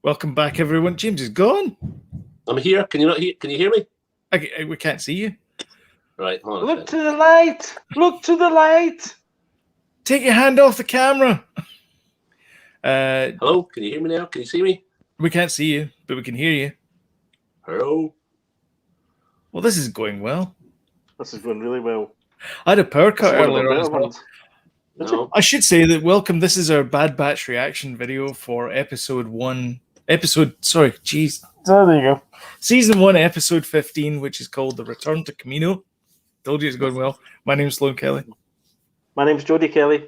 Welcome back, everyone. James is gone. I'm here. Can you not hear? Can you hear me? We can't see you. Right. Hold on a Look second. to the light. Look to the light. Take your hand off the camera. Hello. Can you hear me now? Can you see me? We can't see you, but we can hear you. Hello. Well, this is going well. This is going really well. I had a power cut This is one of earlier the on as better well. ones. No. I should say that welcome. This is our Bad Batch reaction video for episode 1. There you go. Season 1, episode 15, which is called The Return to Camino. Told you it's going well. My name's Sloan Kelly. My name's Jody Kelly.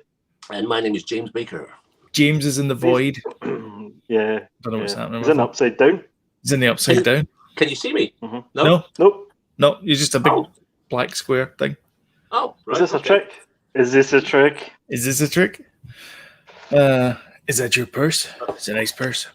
And my name is James Baker. James is in the void. Yeah. Don't know what's happening. Is with it him. upside down? He's in the upside down. Can you see me? Mhm. No. Nope. No, you're just a big Oh. black square thing. Oh, right. Is this a okay. trick? Is this a trick? Is this a trick? Is that your purse? It's a nice purse.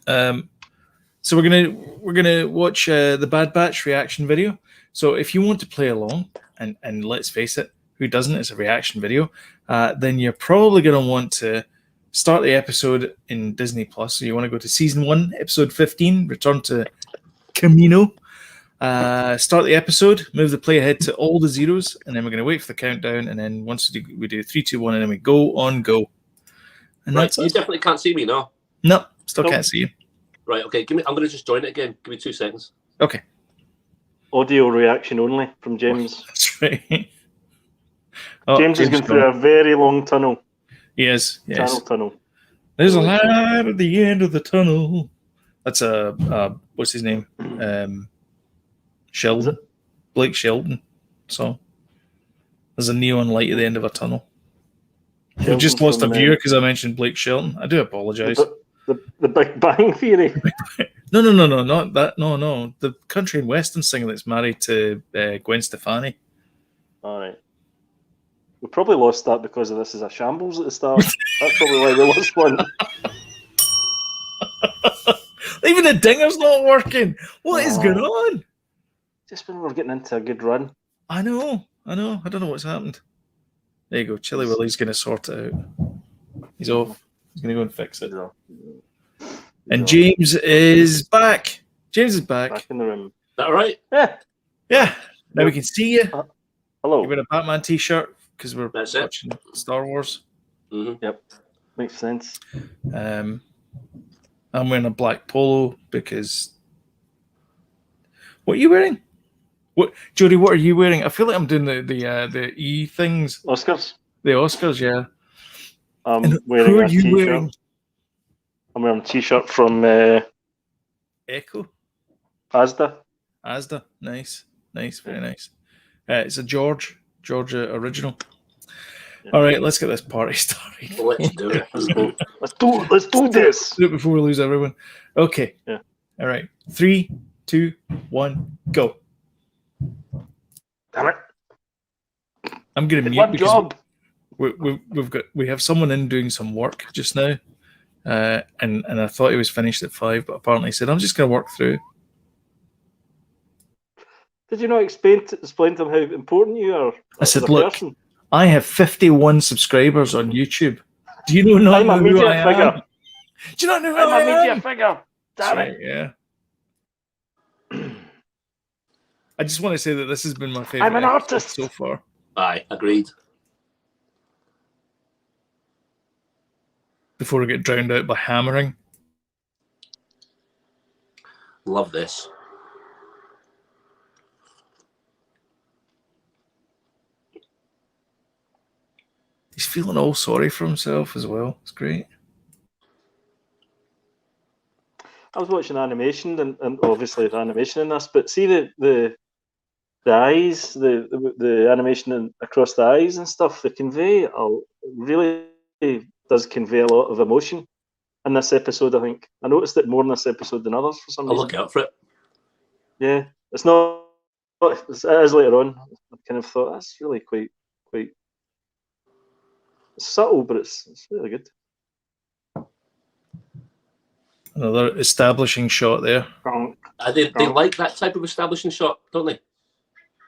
So we're gonna watch the Bad Batch reaction video. So if you want to play along, and let's face it, who doesn't? It's a reaction video. Then you're probably gonna want to start the episode in Disney Plus. So you want to go to season 1, episode 15, Return to Camino. Start the episode, move the play ahead to all the zeros, and then we're going to wait for the countdown. And then once we do 3, 2, 1, and then we go. And Right. that's You it. definitely can't see me, no. No, still Nope. can't see you. Right. Okay. I'm going to just join it again. Give me 2 seconds. Okay, Audio reaction only from James. that's right. Oh, James is going through a very long tunnel. Yes. Tunnel. There's a light at the end of the tunnel. That's what's his name? Sheldon, Blake Sheldon. So there's a neon light at the end of a tunnel. We've just lost a viewer because I mentioned Blake Shelton. I do apologize. The Big Bang Theory. No, not that. No. The country and western singer that's married to Gwen Stefani. All right. We probably lost that because of This Is a Shambles at the start. That's probably why we lost one. Even the dinger's not working. What is going on? Just when we're getting into a good run. I know. I don't know what's happened. There you go. Chili Willy's going to sort it out. He's off. He's going to go and fix it. And James is back. Back in the room. Is that all right? Yeah. Yeah. Now we can see you. Hello. You're wearing a Batman t-shirt because we're That's it. watching Star Wars. Mm-hmm. Yep. Makes sense. I'm wearing a black polo because... What are you wearing? What, Jody? What are you wearing? I feel like I'm doing the E things. Oscars. The Oscars, yeah. I'm And wearing who are a you t-shirt. wearing? I'm wearing a t-shirt from Echo, Asda. Asda. Nice, very nice. It's a Georgia original. Yeah. All right, let's get this party started. Well, let's do it. Let's go. Let's do this. Do it before we lose everyone. Okay. Yeah. All right. 3, 2, 1, go. Damn it. I'm gonna Did mute one because job. we have someone in doing some work just now, and I thought he was finished at 5, but apparently he said I'm just gonna work through. Did you not explain to them how important you are? I said, as a look, person? I have 51 subscribers on YouTube. Do you not I'm know a who media I am? figure. Do you not know who I'm I a media am? figure. Damn That's it. right, yeah. I just want to say that this has been my favorite I'm an episode artist. so far. Aye. Agreed. Before I get drowned out by hammering. Love this. He's feeling all sorry for himself as well. It's great. I was watching animation and obviously the animation in this, but see the eyes, the animation across the eyes and stuff, they convey really does convey a lot of emotion in this episode. I think I noticed it more in this episode than others for some I'll reason. look out for it. Yeah, it's not. It is later on. I kind of thought that's really quite subtle, but it's really good. Another establishing shot there. They like that type of establishing shot, don't they?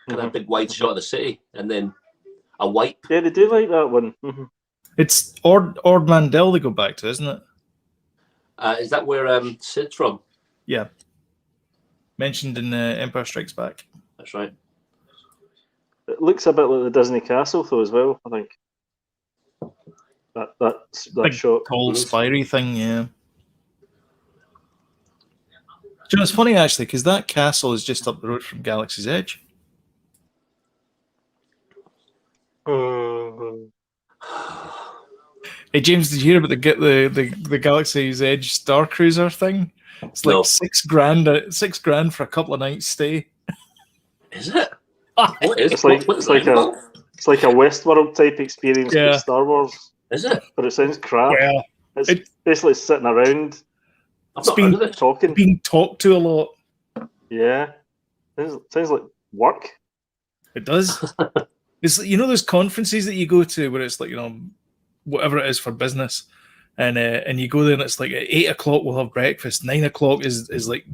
Kind of Mhm. a big wide shot of the city, and then a wipe. Yeah, they do like that one. Mhm. It's Ord Mandel they go back to, isn't it? Is that where Sid's from? Yeah. Mentioned in Empire Strikes Back. That's right. It looks a bit like the Disney Castle, though, as well. I think that Big shot. tall, spiry thing, yeah. Do you know, it's funny actually, because that castle is just up the road from Galaxy's Edge. Hey James, did you hear about the Galaxy's Edge Star Cruiser thing? It's like No. $6,000 for a couple of nights stay. Is it? What is It's like it's like a Westworld type experience Yeah. with Star Wars, Is it? but it sounds crap. Well, It's basically sitting around I've not heard of it. talking. being talked to a lot. Yeah, sounds like work. It does. It's like, you know those conferences that you go to where it's like, you know, whatever it is for business, and you go there and it's like at 8 o'clock we'll have breakfast. 9 o'clock is like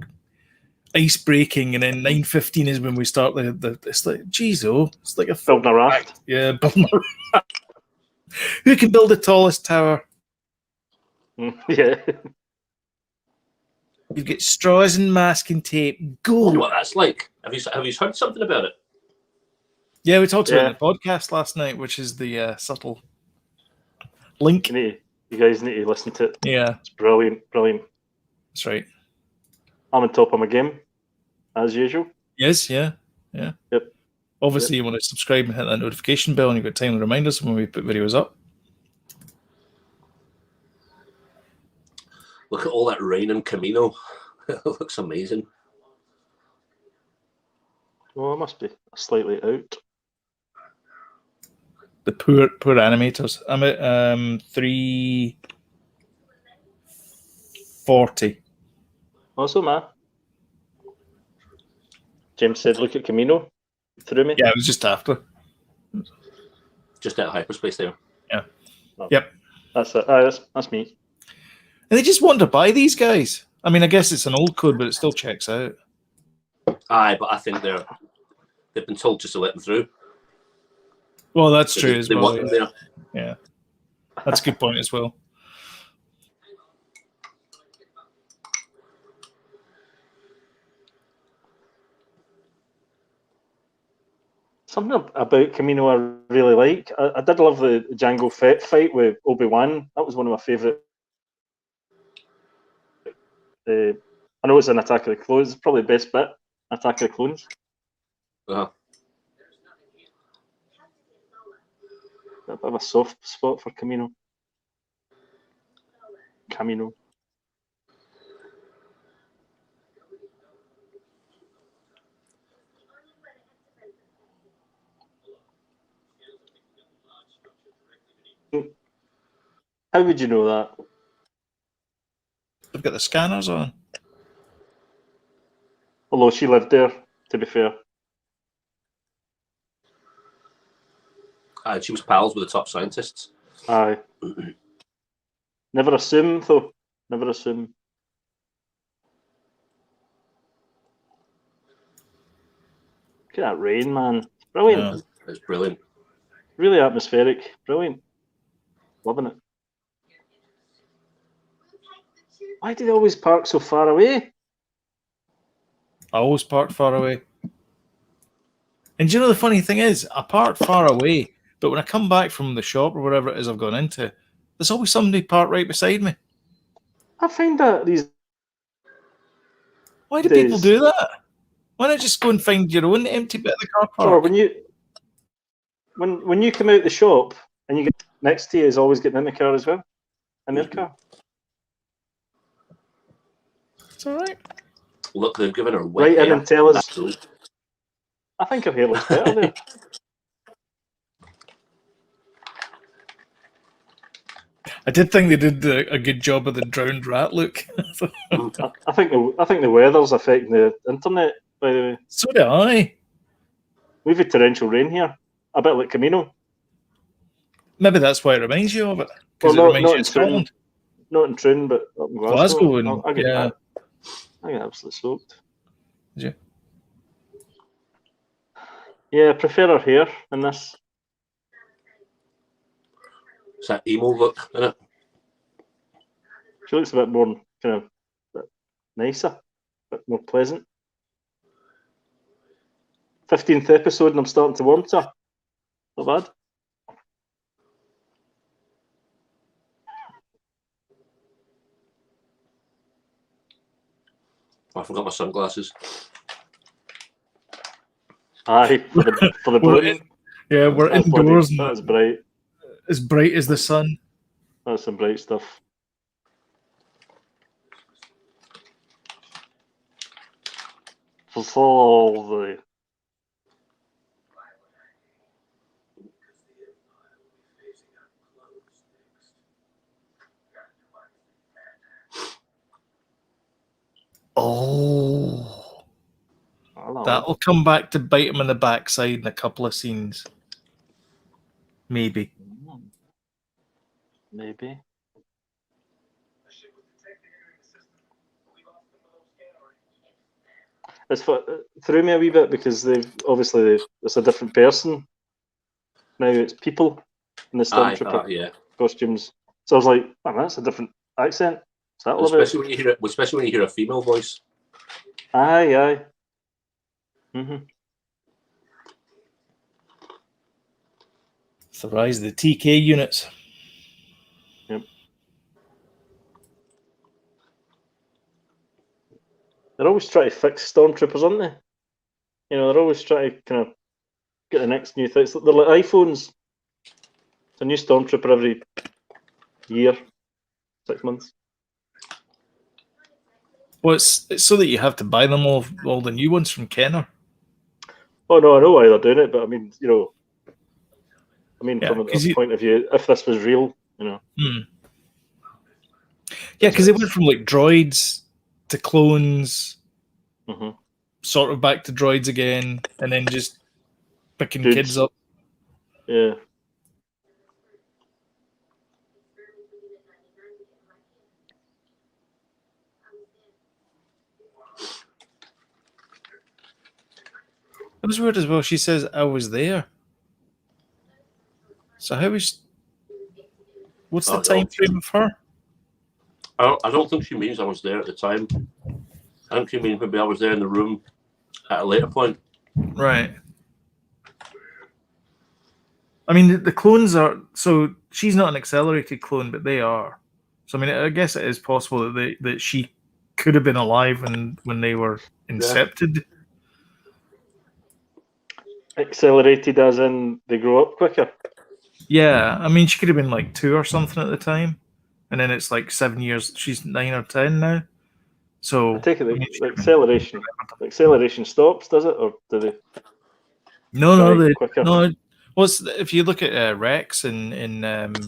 ice breaking, and then 9:15 is when we start the. It's like, geez, it's like a Building a raft. yeah, building a raft. Who can build the tallest tower? Yeah. You get straws and masking tape. I Go. wonder what that's like. Have you heard something about it? Yeah, we talked about it Yeah. in the podcast last night, which is the subtle link. You guys need to listen to it. Yeah, It's brilliant. that's right. I'm on top of my game, as usual. Yes, yeah. Yep. Obviously, you want to subscribe and hit that notification bell, and you've got timely reminders when we put videos up. Look at all that rain in Camino. It looks amazing. Oh, I must be slightly out. The poor animators. I'm at 340. Also, man. James said, "Look at Camino." Through me. Yeah, it was just after. Just out of hyperspace there. Yep. That's it. That's me. And they just want to buy these guys. I mean, I guess it's an old code, but it still checks out. Aye, but I think they've been told just to let them through. Well, that's true as They well. want them there. Yeah, that's a good point as well. Something about Camino I really like. I did love the Jango Fett fight with Obi-Wan. That was one of my favourite. I know it's an Attack of the Clones. It's probably the best bit. Attack of the Clones. Uh-huh. A bit of a soft spot for Camino. How would you know that? They've got the scanners on. Although she lived there, to be fair. She was pals with the top scientists. Aye. Never assume, though. Never assume. Look at that rain, man. Brilliant. Yeah. It's brilliant. Really atmospheric. Brilliant. Loving it. Why do they always park so far away? I always park far away. And do you know the funny thing is, I park far away, but when I come back from the shop or whatever it is I've gone into, there's always somebody parked right beside me. I find that these Why do days- people do that? Why not just go and find your own empty bit of the car Or park? when you come out the shop and you get next to you is always getting in the car as well. In their car. It's all right. Look, they've given her wet Right in hair. and tell us. That's cool. I think her hair looks better there. I did think they did a good job of the drowned rat look. I think the weather's affecting the internet, by the way. So do I. We've had torrential rain here. A bit like Camino. Maybe that's why it reminds you of it. Because Well, it reminds not you in of Scotland. Not in Troon, but up in Glasgow. Glasgow and I get yeah. that. I get absolutely soaked. Did you? Yeah, I prefer her hair in this. It's that emo look, isn't it? She looks a bit more kind of a bit nicer, a bit more pleasant. 15th episode, and I'm starting to warm to her. Not bad. I forgot my sunglasses. Aye, for the We're balloon. Yeah, we're That's indoors bloody- and That's bright. as bright as the sun. That's some bright stuff. For the Oh, I don't know. that'll come back to bite him in the backside in a couple of scenes. Maybe. Maybe. Threw me a wee bit because it's a different person. Now it's people in the Stormtrooper Yeah. costumes. So I was like, oh, that's a different accent. Is that a little bit? Especially when you hear a female voice. Aye. Mm-hmm. It's the rise of the TK units. Yep. They're always trying to fix Stormtroopers, aren't they? You know, they're always trying to kind of get the next new thing. They're like iPhones. It's a new Stormtrooper every year, 6 months. Well, it's so that you have to buy them all the new ones from Kenner. Oh no, I know why they're doing it, but I mean, you know, Yeah, from a 'cause point of view, if this was real, you know. Yeah, because they went from like droids to clones, Mm-hmm. sort of back to droids again, and then just picking Dudes. kids up. Yeah. It was weird as well. She says, I was there. So what's the time frame of her? I don't think she means I was there at the time. I think she means maybe I was there in the room at a later point. Right. I mean, the clones are... So she's not an accelerated clone, but they are. So, I mean, I guess it is possible that she could have been alive when they were incepted. Accelerated as in they grow up quicker. Yeah, I mean, she could have been like 2 or something at the time. And then it's like 7 years. She's 9 or 10 now. So I take it I mean, the acceleration stops, does it? Or do they no, quicker? no. Well, if you look at Rex in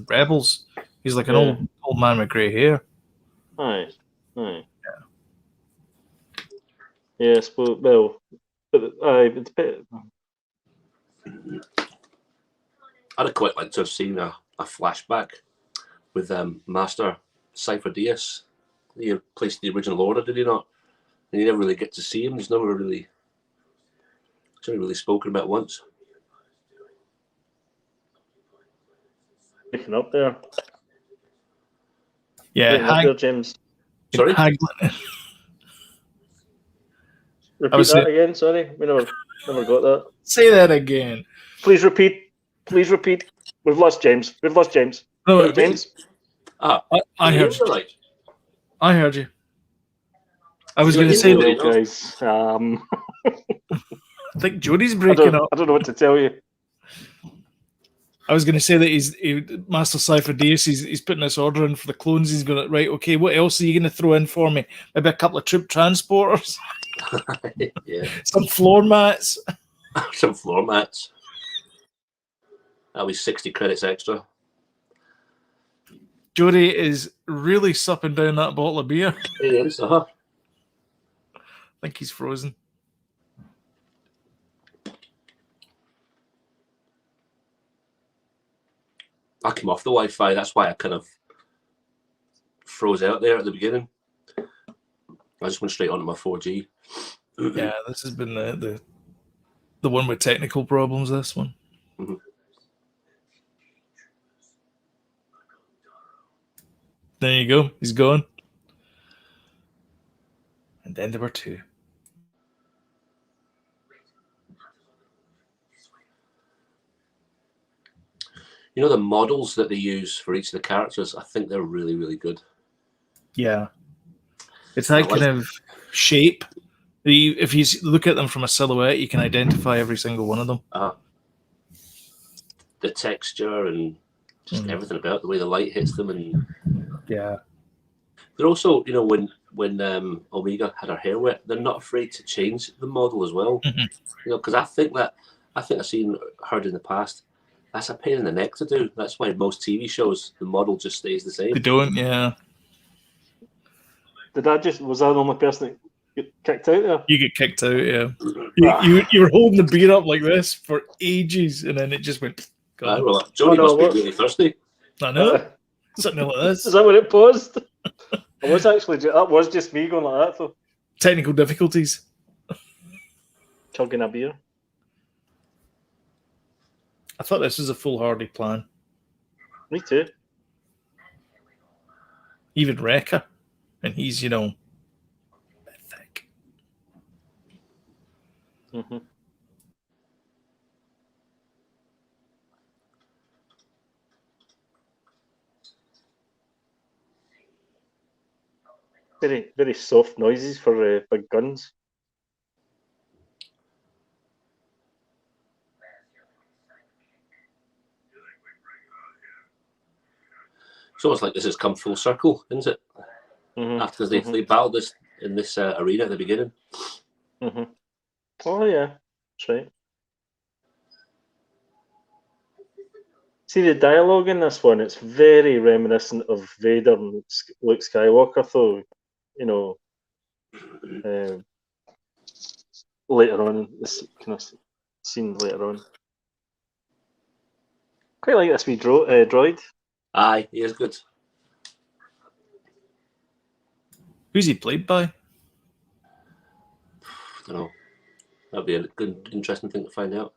Rebels, he's like an old man with grey hair. Aye. Yes, but well, it's a bit. I'd have quite liked to have seen a flashback with Master Cypher Diaz. He replaced the original Order, did he not? And you never really get to see him. He's only really spoken about once. Picking up there. Yeah, Picking up there, James. Sorry? Repeat that again. Sorry, we never got that. Say that again. Please repeat. We've lost James. No, James. I heard you. Right. I heard you. I was going to say that. Guys. I think Jody's breaking up. I don't know what to tell you. I was going to say that Master Cypher Diaz. He's putting this order in for the clones. He's going to right. Okay, what else are you going to throw in for me? Maybe a couple of troop transporters. Yeah. Some floor mats. Some floor mats. That was 60 credits extra. Jody is really supping down that bottle of beer. It is, I think he's frozen. I came off the Wi-Fi. That's why I kind of froze out there at the beginning. I just went straight onto my 4G. Yeah, this has been the one with technical problems. This one. Mm-hmm. There you go. He's gone. And then there were two. You know, the models that they use for each of the characters, I think they're really, really good. Yeah. It's that I like- kind of shape. If you look at them from a silhouette, you can identify every single one of them. The texture and just everything about the way the light hits them, and Yeah. they're also, you know, when Omega had her hair wet, they're not afraid to change the model as well. Mhm. You know, because I think I've seen heard in the past. That's a pain in the neck to do. That's why most TV shows the model just stays the same. They don't, yeah. Was I the only person that got kicked out there? You get kicked out, yeah. You were holding the beer up like this for ages, and then it just went. Aye, Gone. well, Johnny must be really thirsty. I know. Something like Is this. that what it paused? That was just me going like that, though. Technical difficulties. Chugging a beer. I thought this was a foolhardy plan. Me too. Even Rekka. And he's, you know, a bit thick. Mm-hmm. Very, very soft noises for big guns. It's almost like this has come full circle, isn't it? Mm-hmm. After they battled this in this arena at the beginning. Mm-hmm. Oh yeah, that's right. See the dialogue in this one; it's very reminiscent of Vader and Luke Skywalker, though. You know, later on, this kind of scene later on. Quite like this wee droid. Aye, he is good. Who's he played by? I don't know. That'd be a good, interesting thing to find out.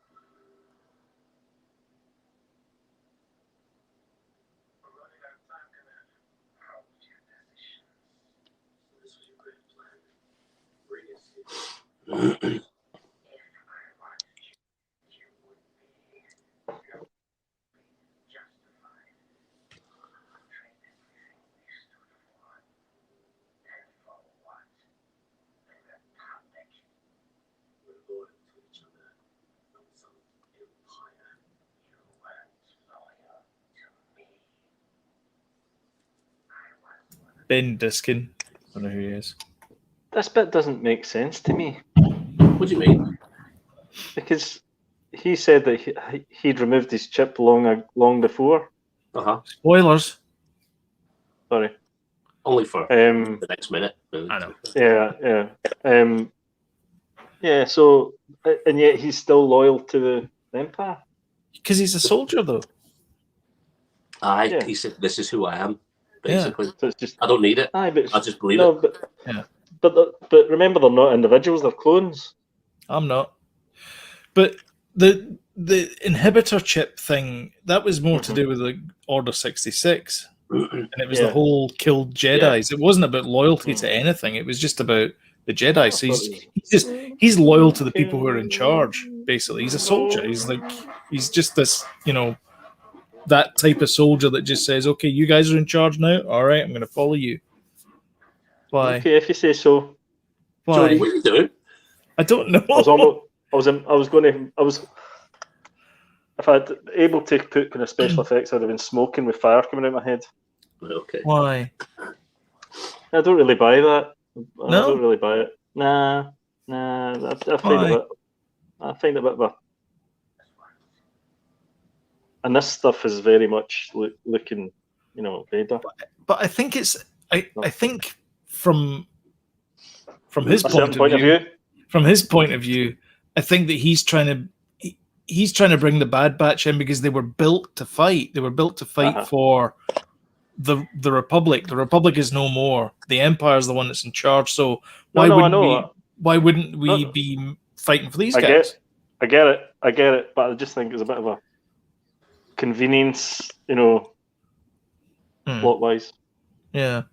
Ben Diskin. I don't know who he is. This bit doesn't make sense to me What do you mean? because he said that he'd removed his chip long before. Spoilers. Sorry. Only for Um. the next minute. Really. I know. Yeah. Yeah. So, and yet he's still loyal to the Empire. Because he's a soldier, though. Aye, Yeah. he said, "This is who I am." Basically, So it's just. I don't need it. Aye, but I just believe no, it. but Yeah. but remember, they're not individuals; they're clones. I'm not. But the inhibitor chip thing, that was more to do with the Order 66. And it was the Yeah. whole killed Jedis. It wasn't about loyalty to anything. It was just about the Jedi. So he's loyal to the people who are in charge, basically. He's a soldier. He's just this, you know, that type of soldier that just says, okay, you guys are in charge now. All right, I'm going to follow you. Why? Okay, if you say so. Why? What are you doing? I don't know. If I'd able to put kind of special effects, I'd have been smoking with fire coming out my head. Okay. Why? I don't really buy that. I No? don't really buy it. Nah. I find it a bit of a. And this stuff is very much looking, you know, Vader. But I think it's I think from his A certain point of view, from his point of view, I think that he's trying to bring the Bad Batch in because they were built to fight. They were built to fight for the Republic. The Republic is no more. The Empire is the one that's in charge. So why wouldn't we be fighting for these guys? I get it, but I just think it's a bit of a convenience, you know, plot wise. Yeah.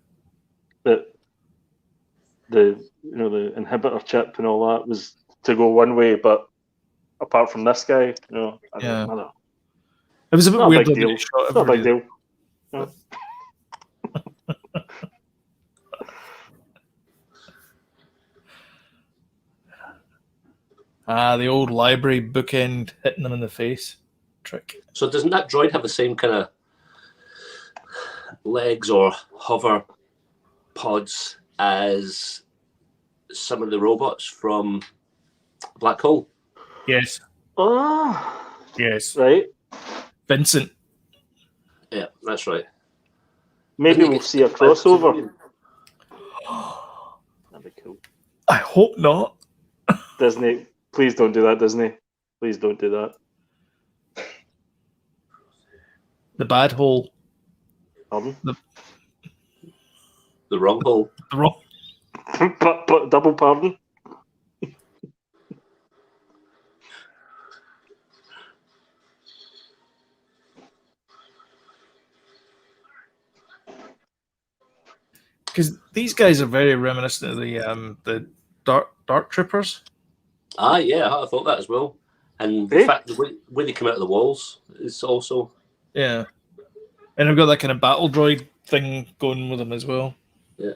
But the the inhibitor chip and all that was to go one way, but apart from this guy, I Yeah. don't know. It was a bit Not a weird big that deal. it shot Not a big everybody. deal. The old library bookend hitting them in the face trick. So doesn't that droid have the same kind of legs or hover pods as some of the robots from Black Hole? Yes. Oh, Yes. right. Vincent. Yeah, that's right. Maybe Didn't he we'll get see a hit by the crossover. Centurion? That'd be cool. I hope not. Disney, please don't do that, Disney. Please don't do that. The bad hole. Pardon? The wrong hole. The wrong. but double pardon? Because these guys are very reminiscent of the Dark Troopers. Ah, yeah, I thought that as well. And the fact that when they come out of the walls is also... Yeah. And I've got that kind of battle droid thing going with them as well. Yeah.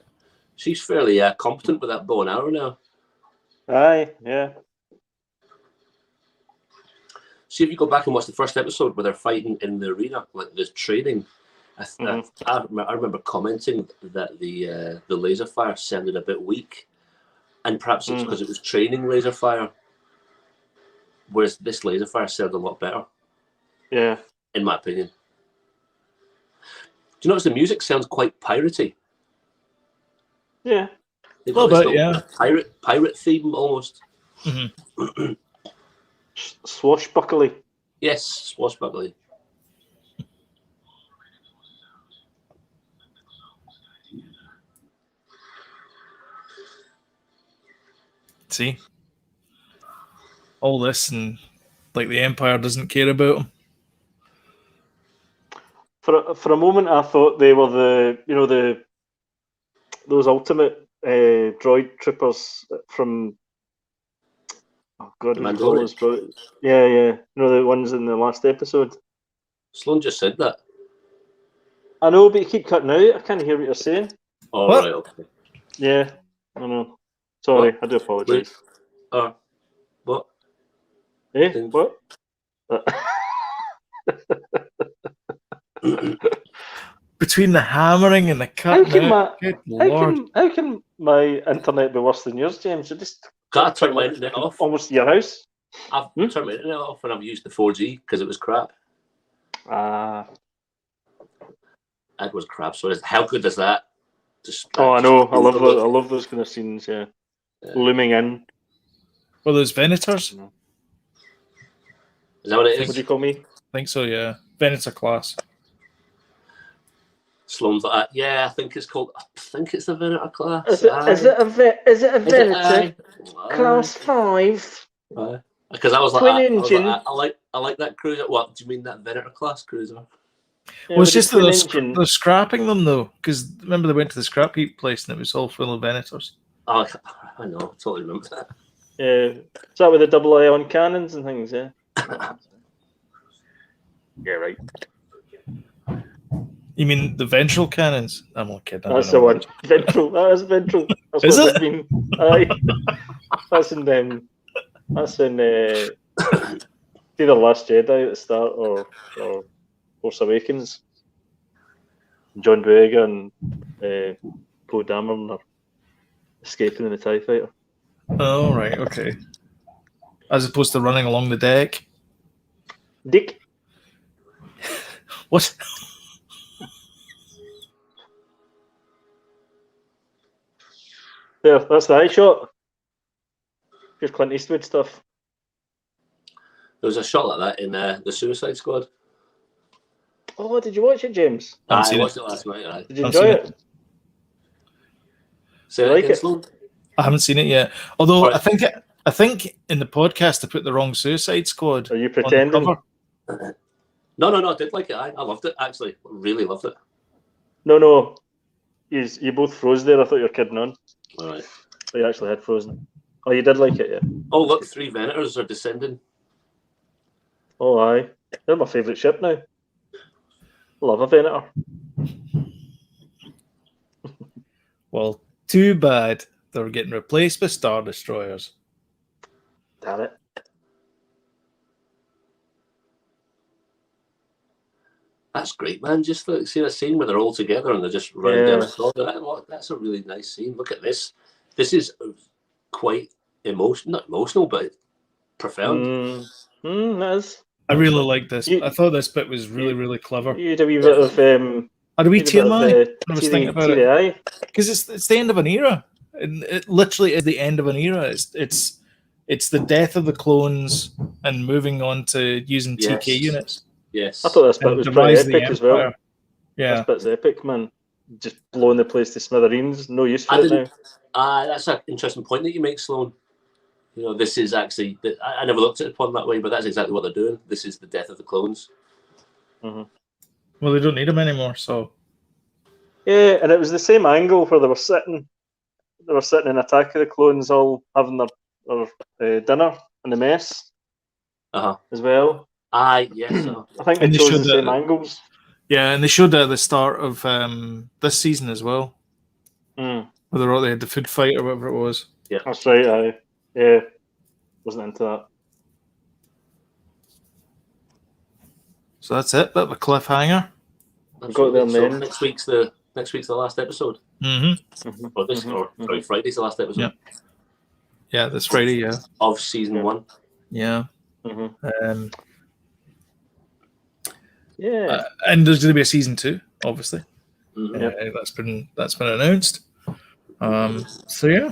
She's fairly competent with that bow and arrow now. Aye, yeah. See, if you go back and watch the first episode where they're fighting in the arena, like the training, I remember commenting that the laser fire sounded a bit weak, and perhaps it's because it was training laser fire, whereas this laser fire sounded a lot better. Yeah, in my opinion. Do you notice the music sounds quite piratey? Yeah, They've A little got bit, this yeah. pirate theme almost. Mm-hmm. swashbuckly. Yes, swashbuckly. See? All this and like the Empire doesn't care about them. For a moment, I thought they were those ultimate droid troopers from. Oh God, The what do you call Mandalorian. those droids? Yeah. The ones in the last episode. Sloan just said that. I know, but you keep cutting out. I can't hear what you're saying. Oh, What? right, okay. Yeah, I know. Sorry, What? I do apologise. What? Eh? Didn't- What? Between the hammering and the How cutting can out, my good lord. how can my internet be worse than yours, James? You just I turned my internet off. almost to your house. I've turned my internet off and I've used the 4G because it was crap. Ah. It was crap. So how good is that? Oh, I know. I love those kind of scenes. Yeah, looming in. Well, those Venators? Is that what it What is? do you call me? I think so, yeah. Venator class. Sloan's like, yeah, I think it's called. I think it's the Venator class. Is it a Venator class 5? Because I was like, Twin I engine. like that cruiser. What do you mean that Venator class cruiser? Yeah, Well, it's with just the that twin engine. they're scrapping them, though. Because remember, they went to the scrap heap place and it was all full of Venators. Oh, I know, I totally remember that. Yeah, is that with the double ion cannons and things? Yeah. Yeah, right. You mean the ventral cannons? I'm not kidding. That's the one. Ventral. That is ventral. That's Is what it? mean. Aye. That's in That's in either Last Jedi at the start or Force Awakens. John Boyega and Poe Dameron are escaping in the TIE fighter. Oh, right, okay. As opposed to running along the deck. Dick. What? There, that's the eye shot. Here's Clint Eastwood stuff. There was a shot like that in the Suicide Squad. Oh, did you watch it, James? Haven't I seen watched it last night. Aye. Did you I've enjoy seen it? Say You that like again, it? Sloan? I haven't seen it yet. Although Right. I think in the podcast I put the wrong Suicide Squad Are you on the pretending? cover. No, I did like it. I loved it, actually. Really loved it. No. You both froze there. I thought you were kidding on. All right. But you actually had Frozen. Oh, you did like it, yeah? Oh, look, 3 Venators are descending. Oh, aye. They're my favourite ship now. Love a Venator. Well, too bad they're getting replaced by Star Destroyers. Damn it. That's great, man. Just look, see that scene where they're all together and they're just running down Yeah. the corridor. That's a really nice scene. Look at this. This is quite not emotional, but profound. That is. I really like this. You- I thought this bit was really, really clever. You had a wee bit of Had a wee tear in my eye I when I was thinking about it. TDI. Because it's the end of an era. And it literally is the end of an era. It's the death of the clones and moving on to using Yes. TK units. Yes. I thought this bit And was the pretty rise of the epic as well. Empire. Yeah. This bit's epic, man. Just blowing the place to smithereens. No use for I it now. didn't- that's an interesting point that you make, Sloan. You know, this is actually, I never looked at it upon that way, but that's exactly what they're doing. This is the death of the clones. Well, they don't need them anymore, so. Yeah, and it was the same angle where they were sitting in Attack of the Clones, all having their dinner in the mess Uh-huh. as well. Aye, yes. I think they And they chose showed the same that- angles. Yeah, and they showed that at the start of this season as well. Mm, Where they had the food fight or whatever it was. that's right. Yeah, wasn't into that. So that's it. Bit of a cliffhanger. We got there in the So end. next week's the last episode. Mm-hmm. Or this, or sorry, Friday's the last episode Yeah, this Friday. Yeah, of season 1. yeah. Mhm. Yeah, And there's going to be a season 2, obviously. Mhm. That's been announced. So yeah,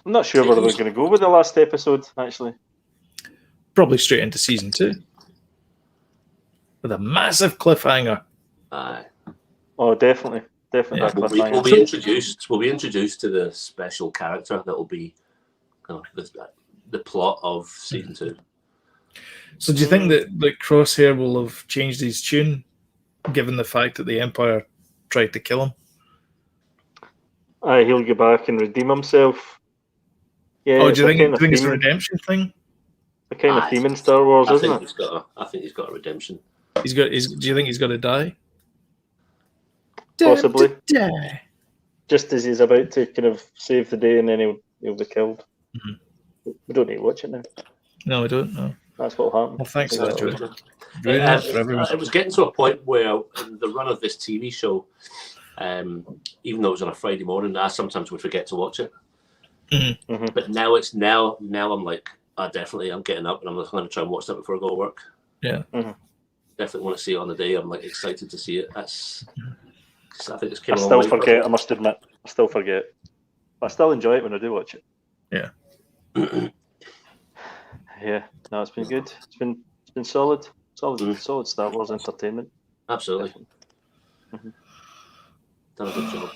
I'm not sure where they're going to go with the last episode. Actually, probably straight into season 2 with a massive cliffhanger. Aye. oh, definitely Yeah. that We'll cliffhanger. be introduced. We'll be introduced to the special character that will be, the plot of season 2. So do you think that Crosshair will have changed his tune, given the fact that the Empire tried to kill him? Aye, he'll go back and redeem himself. Yeah, Oh, it's do you a think kind of it's a theme- redemption thing? a kind of Aye. theme in Star Wars, I isn't think it? I think he's got a redemption. Do you think he's got to die? Possibly. Die. Just as he's about to kind of save the day, and then he'll be killed. Mhm. We don't need to watch it now. No, I don't know. That's what'll happen. Well, thanks for that, Exactly. Joe. Ruining it for It everyone. was getting to a point where in the run of this TV show, even though it was on a Friday morning, I sometimes would forget to watch it. Mhm. But now I'm like, I'm getting up and I'm going to try and watch that before I go to work. Yeah. Mhm. Definitely want to see it on the day. I'm like excited to see it. That's. 'Cause I think it's I came a long still way. forget. I must admit, I still forget. But I still enjoy it when I do watch it. Yeah. Yeah, no, it's been good. It's been solid, Mm. solid Star Wars entertainment. Absolutely. Mhm. Done a good job.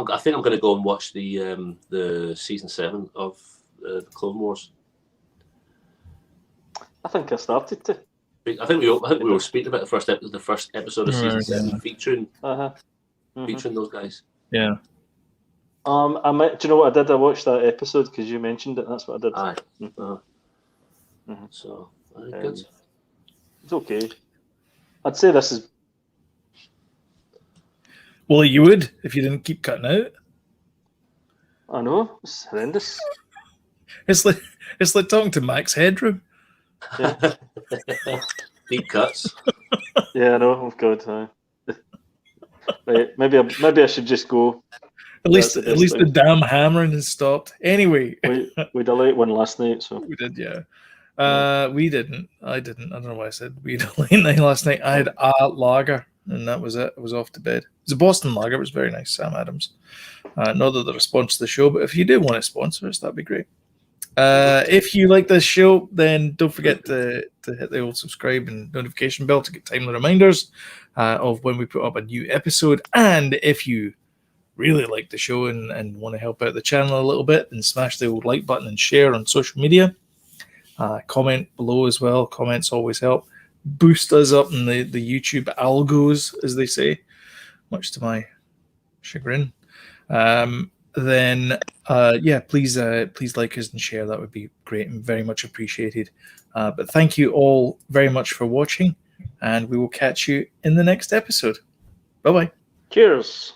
I think I'm going to go and watch the season 7 of the Clone Wars. I think I started to. I think we were speaking about the first episode of season Right, 7 yeah. featuring Mhm. featuring those guys. Yeah. I might. Do you know what I did? I watched that episode because you mentioned it. That's what I did. Aye. Mhm. So very Um, good. It's okay. I'd say this is. Well, you would if you didn't keep cutting out. I know it's horrendous. It's like talking to Max Headroom. Yeah, Deep cuts. yeah, I know. Oh God. Right, maybe I should just go. At least That's the at best least the thing. damn hammering has stopped. Anyway, We delayed one last night, so we did, yeah. We didn't. I didn't. I don't know why I said we had a late night last night. I had a lager, and that was it. I was off to bed. It was a Boston lager. It was very nice, Sam Adams. Not that they're a sponsor of the show, but if you do want to sponsor us, that'd be great. If you like this show, then don't forget to hit the old subscribe and notification bell to get timely reminders of when we put up a new episode. And if you really like the show and want to help out the channel a little bit, then smash the old like button and share on social media. Comment below as well. Comments always help. Boost us up in the YouTube algos, as they say, much to my chagrin. then please like us and share. That would be great and very much appreciated. But thank you all very much for watching, and we will catch you in the next episode. Bye bye. Cheers.